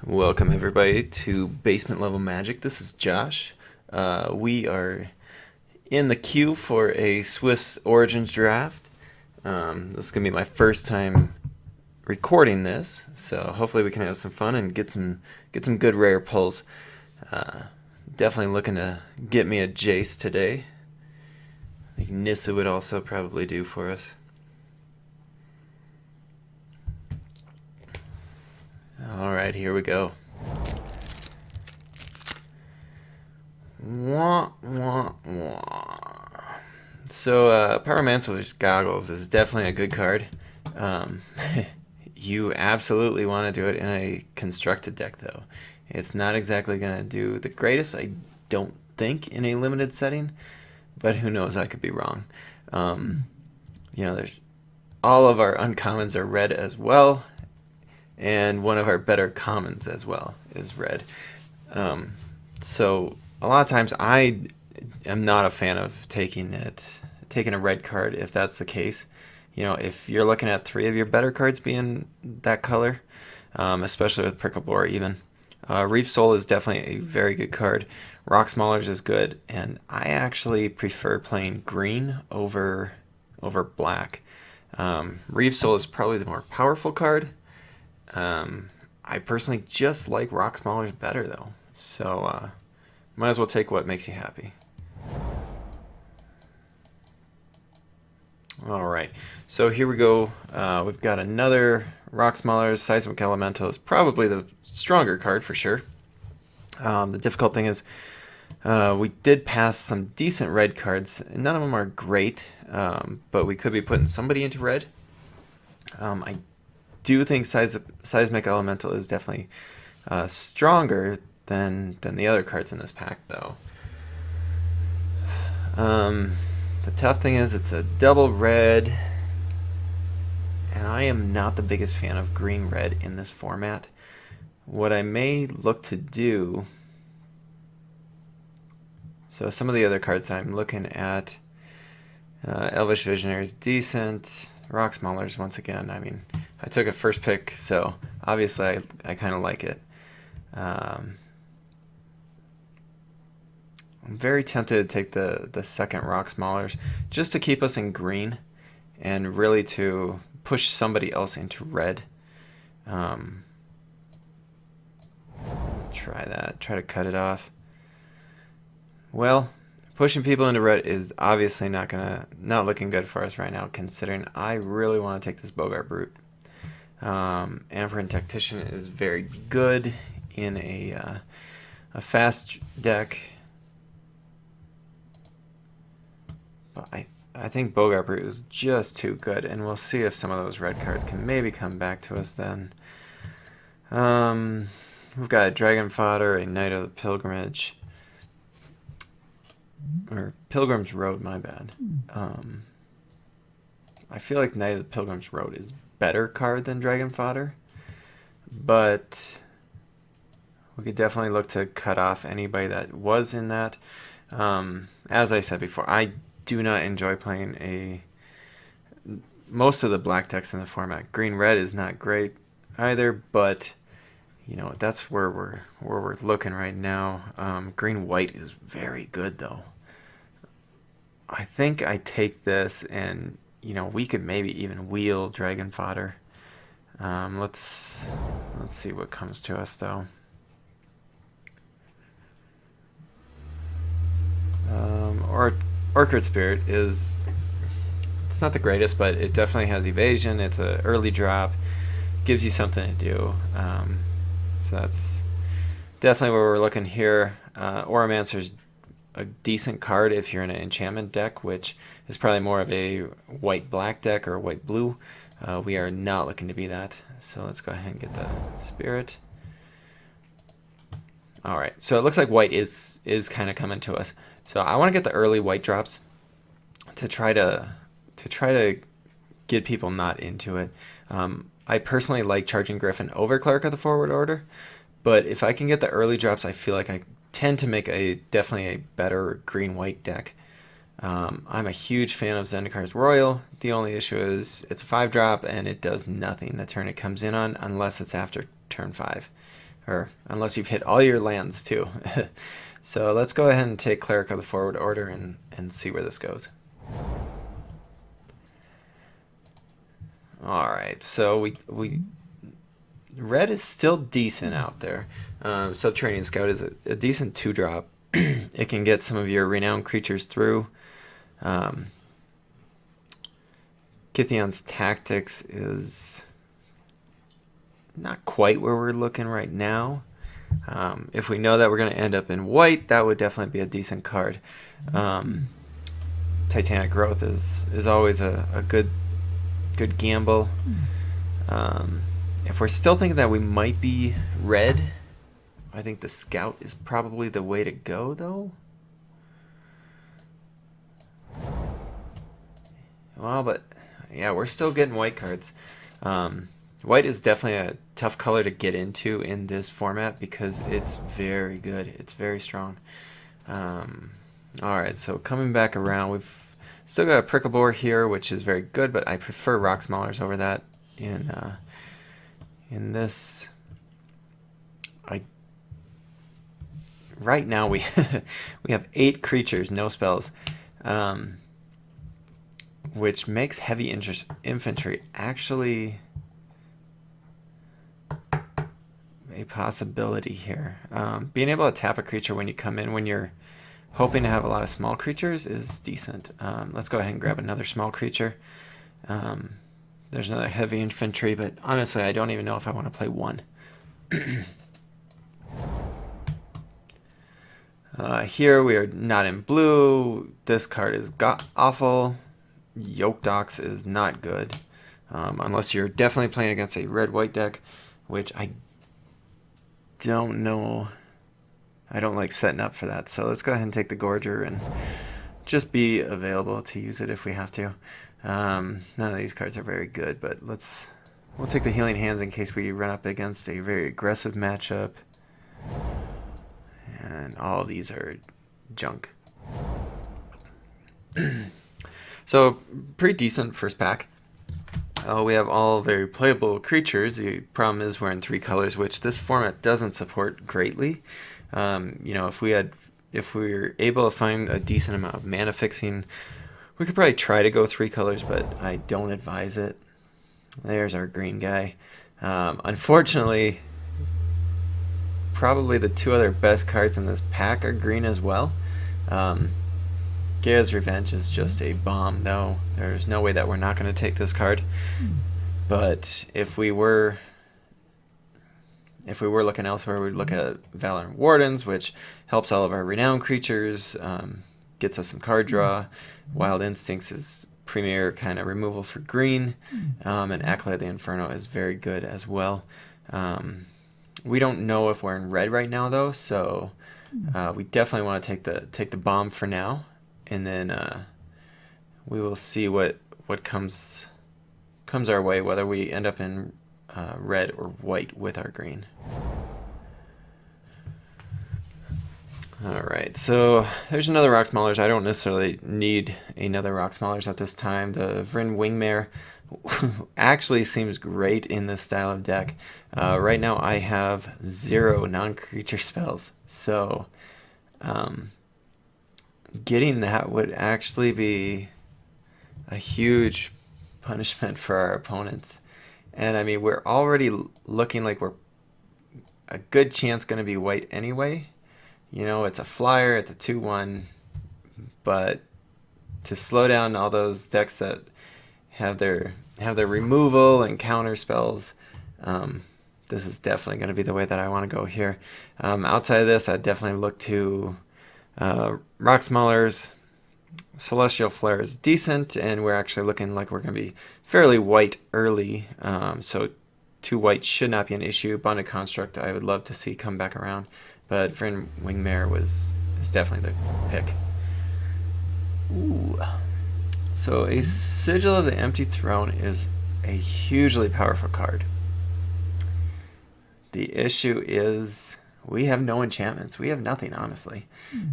Welcome everybody to Basement Level Magic. This is Josh. We are in the queue for a Swiss Origins draft. This is gonna be my first time recording this, so hopefully we can have some fun and get some good rare pulls. Uh, Definitely looking to get me a Jace today. I think Nissa would also probably do for us. Alright, here we go. Wah, wah, wah. So, Pyromancer's Goggles is definitely a good card. Um, you absolutely want to do it in a constructed deck, though. It's not exactly going to do the greatest, I don't think, in a limited setting, but who knows, I could be wrong. Um, there's all of our uncommons are red as well, and one of our better commons as well is red. So a lot of times I am not a fan of taking a red card if that's the case. If you're looking at three of your better cards being that color, especially with Prickle Boar even. Reef Soul is definitely a very good card. Rock Maulers is good, and I actually prefer playing green over black. Reef Soul is probably the more powerful card. I personally just like Rock Maulers better though, so might as well take what makes you happy. Alright, so here we go. We've got another Rock Maulers. Seismic Elemental is probably the stronger card for sure. The difficult thing is we did pass some decent red cards. None of them are great, but we could be putting somebody into red. I do think Seismic Elemental is definitely stronger than the other cards in this pack, though. The tough thing is it's a double red, and I am not the biggest fan of green-red in this format. What I may look to do... So some of the other cards I'm looking at, Elvish Visionary is decent. Rock Maulers, once again, I mean, I took a first pick, so obviously I kind of like it. I'm very tempted to take the second Rock Maulers just to keep us in green and really to push somebody else into red. Try that. Try to cut it off. Well, pushing people into red is obviously not looking good for us right now, considering I really want to take this Boggart Brute. Ampharin Tactician is very good in a fast deck. But I think Boggart Brute is just too good, and we'll see if some of those red cards can maybe come back to us then. We've got a Dragon Fodder, a Knight of the Pilgrimage. Or Pilgrim's Road, my bad. I feel like Knight of the Pilgrim's Road is better card than Dragon Fodder, but we could definitely look to cut off anybody that was in that. As I said before, I do not enjoy playing most of the black decks in the format. Green-red is not great either, but that's where we're looking right now. Green-white is very good though. I think I take this, and we could maybe even wheel Dragon Fodder. Let's see what comes to us though. Orchid Spirit it's not the greatest, but it definitely has evasion. It's an early drop, gives you something to do. So that's definitely where we're looking here. Oromancer's a decent card if you're in an enchantment deck, which is probably more of a white-black deck or white-blue. We are not looking to be that, so let's go ahead and get the Spirit. Alright, so it looks like white is kind of coming to us. So I want to get the early white drops to try to get people not into it. I personally like Charging Griffin over Cleric of the Forward Order, but if I can get the early drops, I feel like I tend to make definitely a better green-white deck. I'm a huge fan of Zendikar's Royal. The only issue is it's a 5-drop and it does nothing the turn it comes in on unless it's after turn 5. or unless you've hit all your lands too. So let's go ahead and take Cleric of the Forward Order and see where this goes. All right, so we red is still decent out there. Subterranean Scout is a decent 2-drop. It can get some of your renowned creatures through. Kytheon's Tactics is not quite where we're looking right now. If we know that we're going to end up in white, that would definitely be a decent card. Titanic Growth is always a good gamble. If we're still thinking that we might be red, I think the Scout is probably the way to go, though. Well, but yeah, we're still getting white cards. White is definitely a tough color to get into in this format because it's very good. It's very strong. Alright, so coming back around, we've still got a Prickleboar here, which is very good, but I prefer Rock Maulers over that in this. Right now we we have 8 creatures, no spells, which makes heavy infantry actually a possibility here. Being able to tap a creature when you come in when you're hoping to have a lot of small creatures is decent. Let's go ahead and grab another small creature. There's another heavy infantry, but honestly I don't even know if I want to play one. Here we are not in blue. This card is awful. Yoked Ox is not good. Unless you're definitely playing against a red-white deck, which I don't know. I don't like setting up for that. So let's go ahead and take the Gorger and just be available to use it if we have to. None of these cards are very good, but we'll take the Healing Hands in case we run up against a very aggressive matchup. And all these are junk. So pretty decent first pack. We have all very playable creatures. The problem is we're in 3 colors, which this format doesn't support greatly. You know, if we were able to find a decent amount of mana fixing, we could probably try to go 3 colors, but I don't advise it. There's our green guy. Unfortunately, probably the 2 other best cards in this pack are green as well. Gaea's Revenge is just a bomb, though. There's no way that we're not going to take this card. But if we were looking elsewhere, we'd look at Valorant Wardens, which helps all of our renowned creatures, gets us some card draw. Wild Instincts is premier kind of removal for green, and Acolyte of the Inferno is very good as well. We don't know if we're in red right now, though, so we definitely want to take the bomb for now, and then we will see what comes our way, whether we end up in red or white with our green. Alright, so there's another Rock Maulers. I don't necessarily need another Rock Maulers at this time. The Vryn Wingmare actually seems great in this style of deck. Right now I have 0 non-creature spells, so getting that would actually be a huge punishment for our opponents. And I mean, we're already looking like we're a good chance going to be white anyway. You know, it's a flyer, it's a 2/1, but to slow down all those decks that have their removal and counter spells, this is definitely going to be the way that I want to go here. Outside of this, I'd definitely look to Rock Maulers. Celestial Flare is decent, and we're actually looking like we're going to be fairly white early, so 2 white should not be an issue. Bonded Construct I would love to see come back around, but Vryn Wingmare is definitely the pick. Ooh. So a Sigil of the Empty Throne is a hugely powerful card. The issue is we have no enchantments. We have nothing, honestly.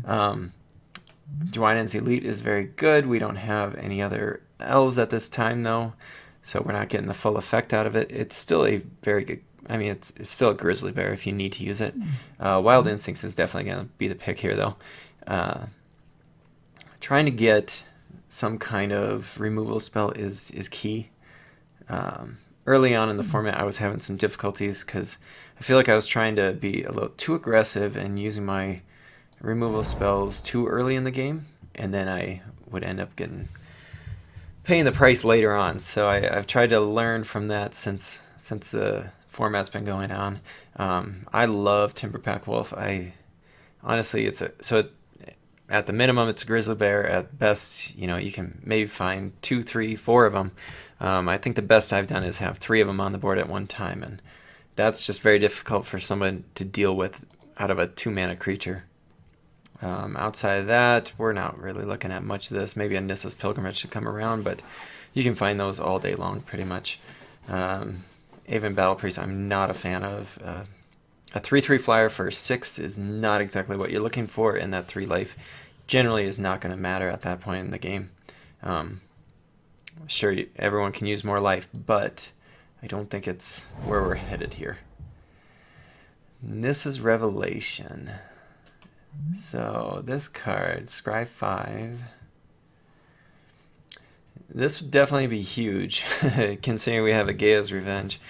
Dwynen's Elite is very good. We don't have any other elves at this time, though, so we're not getting the full effect out of it. It's still a very good I mean, it's still a grizzly bear if you need to use it. Wild Instincts is definitely going to be the pick here, though. Trying to get some kind of removal spell is key. Early on in the format, I was having some difficulties because I feel like I was trying to be a little too aggressive and using my removal spells too early in the game, and then I would end up paying the price later on. So I've tried to learn from that since the format's been going on. I love Timberpack Wolf. Honestly, at the minimum, it's a grizzly bear. At best, you can maybe find 2, 3, 4 of them. I think the best I've done is have 3 of them on the board at one time, and that's just very difficult for someone to deal with out of a 2-mana creature. Outside of that, we're not really looking at much of this. Maybe a Nissa's Pilgrimage should come around, but you can find those all day long pretty much. Aven Battle Priest, I'm not a fan of. A 3/3 flyer for 6 is not exactly what you're looking for, and that 3 life generally is not going to matter at that point in the game. Sure, everyone can use more life, but I don't think it's where we're headed here. Nissa's Revelation. So this card, Scry 5. This would definitely be huge, considering we have a Gaia's Revenge.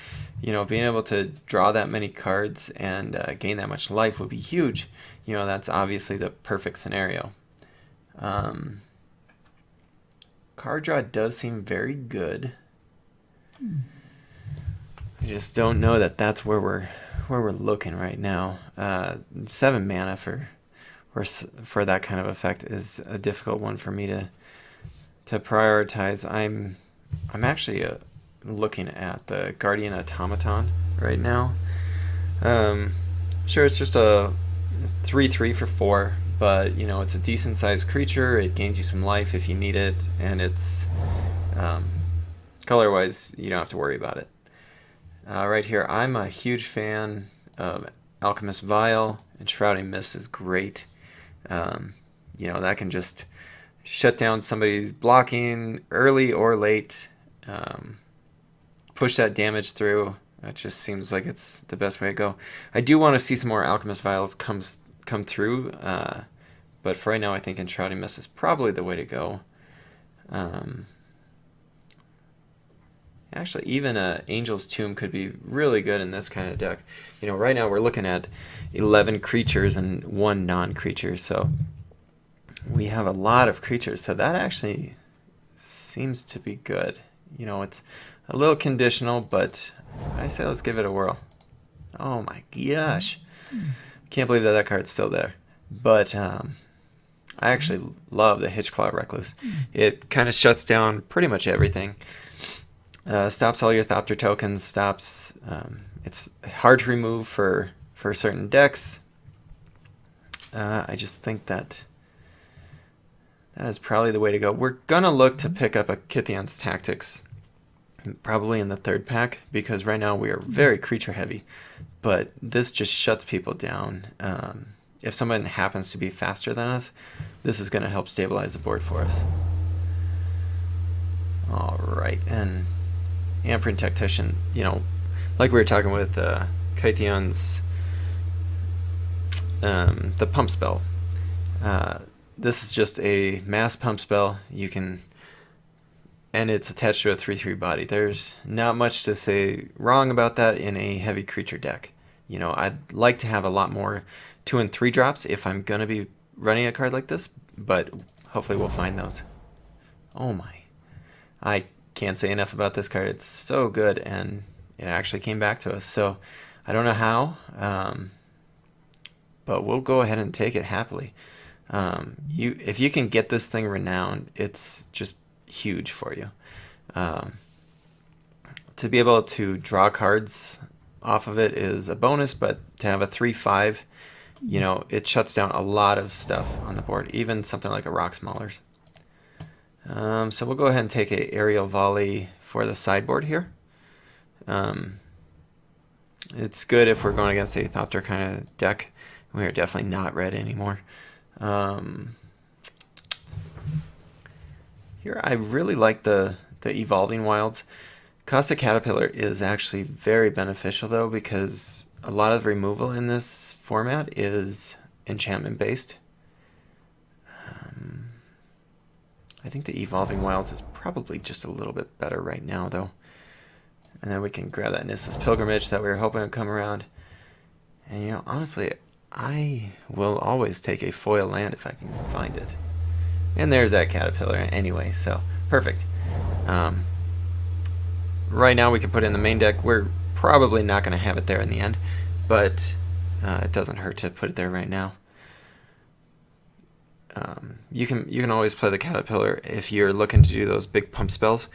Being able to draw that many cards and gain that much life would be huge. That's obviously the perfect scenario. Card draw does seem very good. I just don't know that that's where we're looking right now. 7 mana for that kind of effect is a difficult one for me to prioritize. I'm actually looking at the Guardian Automaton right now. Sure, it's just a 3/3 for 4, but it's a decent sized creature. It gains you some life if you need it, and it's color wise you don't have to worry about it. Right here, I'm a huge fan of Alchemist Vial, and Shrouding Mist is great. That can just shut down somebody's blocking early or late, push that damage through. That just seems like it's the best way to go. I do want to see some more Alchemist Vials come through, but for right now, I think Enshrouding Mist is probably the way to go. Actually, even Angel's Tomb could be really good in this kind of deck. Right now we're looking at 11 creatures and 1 non-creature, so we have a lot of creatures. So that actually seems to be good. It's a little conditional, but I say let's give it a whirl. Oh my gosh. Can't believe that card's still there. But I actually love the Hitchclaw Recluse. It kind of shuts down pretty much everything. Stops all your Thopter tokens, stops... it's hard to remove for certain decks. I just think that is probably the way to go. We're going to look to pick up a Kytheon's Tactics probably in the 3rd pack, because right now we are very creature heavy, but this just shuts people down. If someone happens to be faster than us, this is going to help stabilize the board for us. Alright, and Amprint Tactician, like we were talking with Kytheon's the pump spell. This is just a mass pump spell. And it's attached to a 3/3 body. There's not much to say wrong about that in a heavy creature deck. I'd like to have a lot more 2 and 3 drops if I'm gonna be running a card like this, but hopefully we'll find those. Oh my. I can't say enough about this card. It's so good, and it actually came back to us. So I don't know how, but we'll go ahead and take it happily. If you can get this thing renowned, it's just huge for you. To be able to draw cards off of it is a bonus, but to have a 3/5, it shuts down a lot of stuff on the board, even something like a Rox Maulers. So we'll go ahead and take a Aerial Volley for the sideboard here. It's good if we're going against a Thopter kind of deck. We are definitely not red anymore. Here I really like the Evolving Wilds, Caustic Caterpillar is actually very beneficial though, because a lot of removal in this format is enchantment based. I think the Evolving Wilds is probably just a little bit better right now though. And then we can grab that Nissa's Pilgrimage that we were hoping would come around. And you know, honestly, I will always take a foil land if I can find it. And there's that Caterpillar anyway, so perfect. Right now we can put it in the main deck. We're probably not going to have it there in the end, but it doesn't hurt to put it there right now. You can always play the Caterpillar if you're looking to do those big pump spells.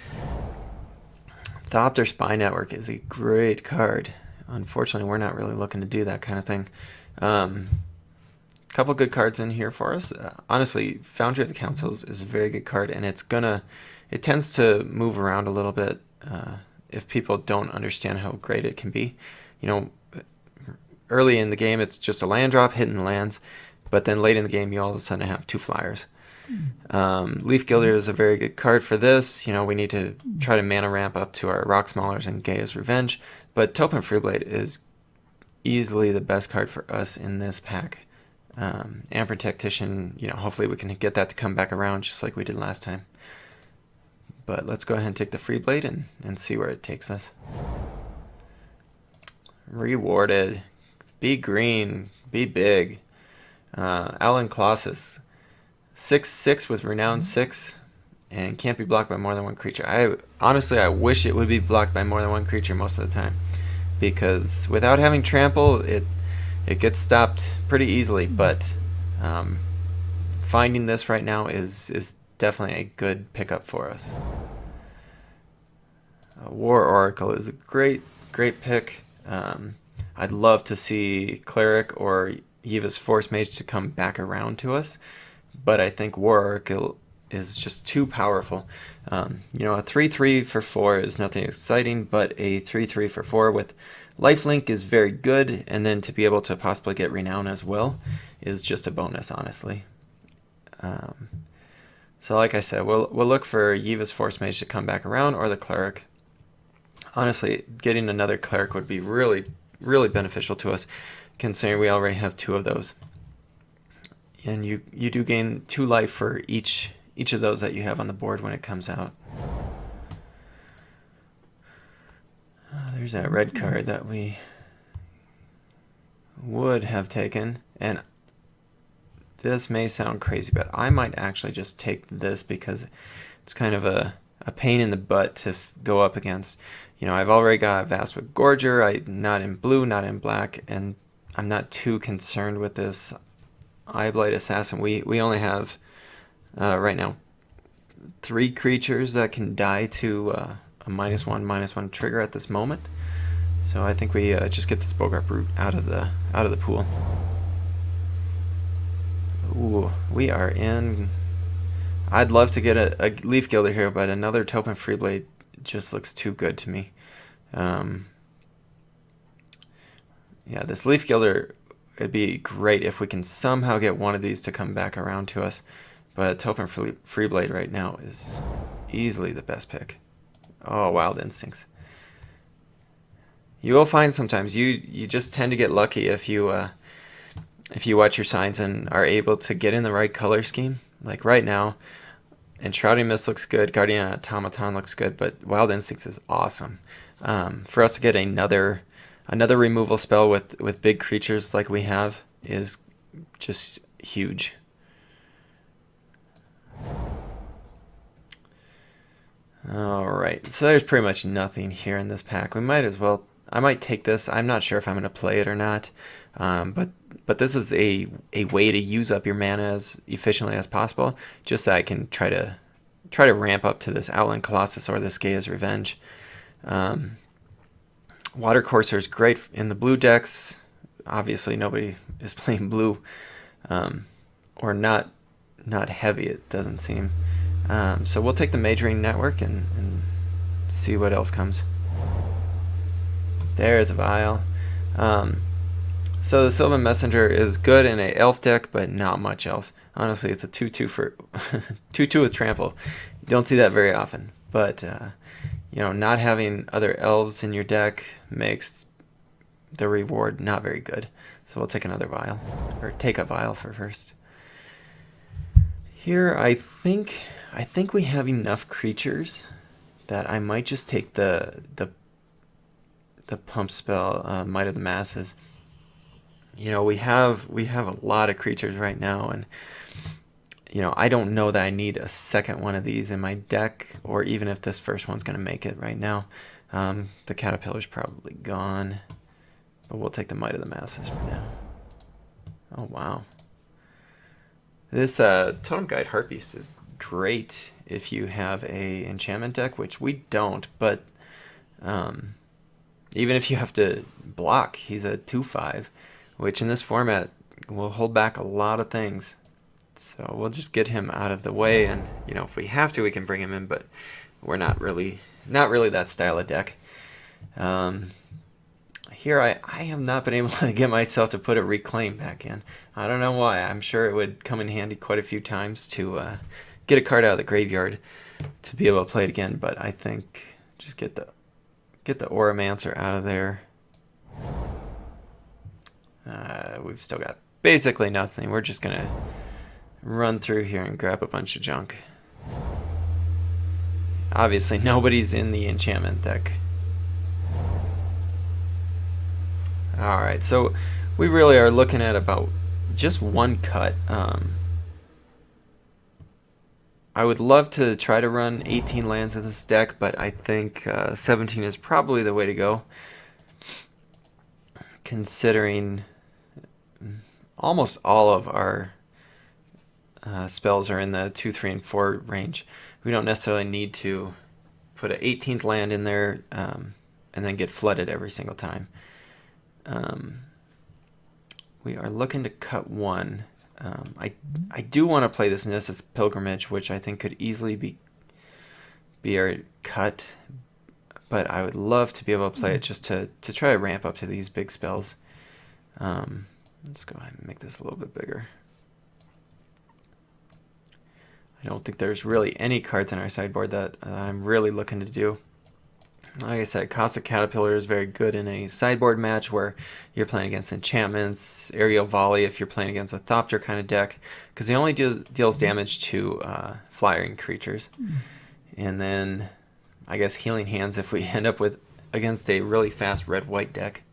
Thopter Spy Network is a great card. Unfortunately, we're not really looking to do that kind of thing. Couple good cards in here for us. Honestly, Foundry of the Councils is a very good card, and it tends to move around a little bit if people don't understand how great it can be. You know, early in the game it's just a land drop hitting the lands, but then late in the game you all of a sudden have 2 flyers. Leaf Gilder is a very good card for this. You know, we need to try to mana ramp up to our Rock Maulers and Gaia's Revenge, but Topin Freeblade is easily the best card for us in this pack. Amber Tactician, you know, hopefully we can get that to come back around just like we did last time. But let's go ahead and take the Freeblade and see where it takes us. Rewarded. Be green. Be big. Alan Colossus. 6/6 with Renown 6 and can't be blocked by more than one creature. I wish it would be blocked by more than one creature most of the time, because without having trample it gets stopped pretty easily, but finding this right now is definitely a good pickup for us. War Oracle is a great pick. I'd love to see Cleric or Yiva's Force Mage to come back around to us, but I think War Oracle is just too powerful. You know, a 3/3 for 4 is nothing exciting, but a 3/3 for 4 with Lifelink is very good, and then to be able to possibly get Renown as well is just a bonus, honestly. So like I said, we'll look for Yiva's Force Mage to come back around, or the Cleric. Honestly, getting another Cleric would be really beneficial to us, considering we already have 2 of those. And you do gain 2 life for each of those that you have on the board when it comes out. There's that red card that we would have taken, and this may sound crazy, but I might actually just take this because it's kind of a pain in the butt to go up against. You know, I've already got Vastwood Gorger. I'm not in blue, not in black, and I'm not too concerned with this Eyeblight Assassin. We only have right now 3 creatures that can die to a -1/-1 trigger at this moment. So I think we just get this Boggart Brute out of the pool. Ooh, we are in. I'd love to get a Leaf Gilder here, but another Topin Freeblade just looks too good to me. Yeah, this Leaf Gilder, it'd be great if we can somehow get one of these to come back around to us. But Topin Freeblade right now is easily the best pick. Oh, Wild Instincts. You will find sometimes you just tend to get lucky if you watch your signs and are able to get in the right color scheme. Like right now, Enshrouding Mist looks good, Guardian Automaton looks good, but Wild Instincts is awesome. For us to get another removal spell with big creatures like we have is just huge. Alright, so there's pretty much nothing here in this pack. We might as well, I might take this. I'm not sure if I'm going to play it or not, but this is a way to use up your mana as efficiently as possible, just so I can try to ramp up to this Outland Colossus or this Gaia's Revenge. Water Courser is great in the blue decks. Obviously nobody is playing blue, or not heavy, it doesn't seem. So we'll take the Majoring Network and see what else comes. There's a Vial. So the Sylvan Messenger is good in a elf deck, but not much else. Honestly, it's a 2/2 for 2/2 with trample. You don't see that very often, but not having other elves in your deck makes the reward not very good. So we'll take another vial, or take a vial for first. Here, I think we have enough creatures that I might just take the pump spell, Might of the Masses. We have a lot of creatures right now, and I don't know that I need a second one of these in my deck, or even if this first one's going to make it right now. The Caterpillar's probably gone, but we'll take the Might of the Masses for now. Oh, wow. This Totem Guide Heartbeast is great if you have a enchantment deck, which we don't, but even if you have to block, he's a 2/5, which in this format will hold back a lot of things. So we'll just get him out of the way, and if we have to, we can bring him in, but we're not really that style of deck. Here I have not been able to get myself to put a Reclaim back in. I don't know why. I'm sure it would come in handy quite a few times to get a card out of the graveyard to be able to play it again, but I think just get the Auramancer out of there. We've still got basically nothing. We're just gonna run through here and grab a bunch of junk. Obviously nobody's in the enchantment deck. Alright, so we really are looking at about just one cut. I would love to try to run 18 lands in this deck, but I think 17 is probably the way to go, considering almost all of our spells are in the 2, 3, and 4 range. We don't necessarily need to put an 18th land in there and then get flooded every single time. We are looking to cut one. I do want to play this Nissa's Pilgrimage, which I think could easily be our cut, but I would love to be able to play it just to try to ramp up to these big spells. Let's go ahead and make this a little bit bigger. I don't think there's really any cards in our sideboard that I'm really looking to do. Like I said, Caustic Caterpillar is very good in a sideboard match where you're playing against enchantments, Aerial Volley if you're playing against a Thopter kind of deck, because he only deals damage to flying creatures. And then, I guess, Healing Hands if we end up with against a really fast red-white deck.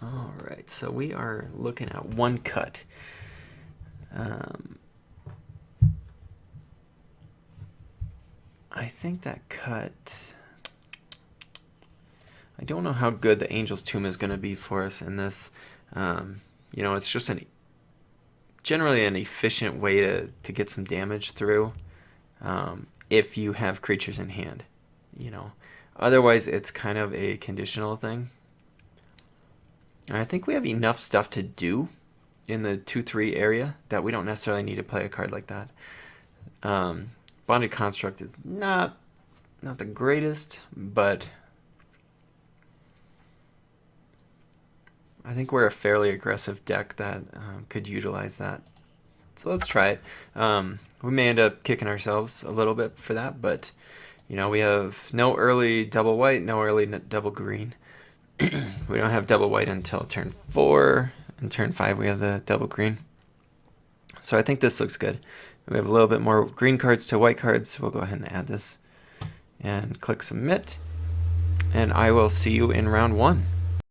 Alright, so we are looking at one cut. I think that cut... I don't know how good the Angel's Tomb is going to be for us in this. It's just generally an efficient way to get some damage through if you have creatures in hand. Otherwise, it's kind of a conditional thing. And I think we have enough stuff to do in the 2-3 area that we don't necessarily need to play a card like that. Bonded Construct is not the greatest, but I think we're a fairly aggressive deck that could utilize that. So let's try it. We may end up kicking ourselves a little bit for that, but we have no early double white, no early double green. We don't have double white until turn 4. In turn 5 we have the double green. So I think this looks good. We have a little bit more green cards to white cards. We'll go ahead and add this and click submit. And I will see you in round 1.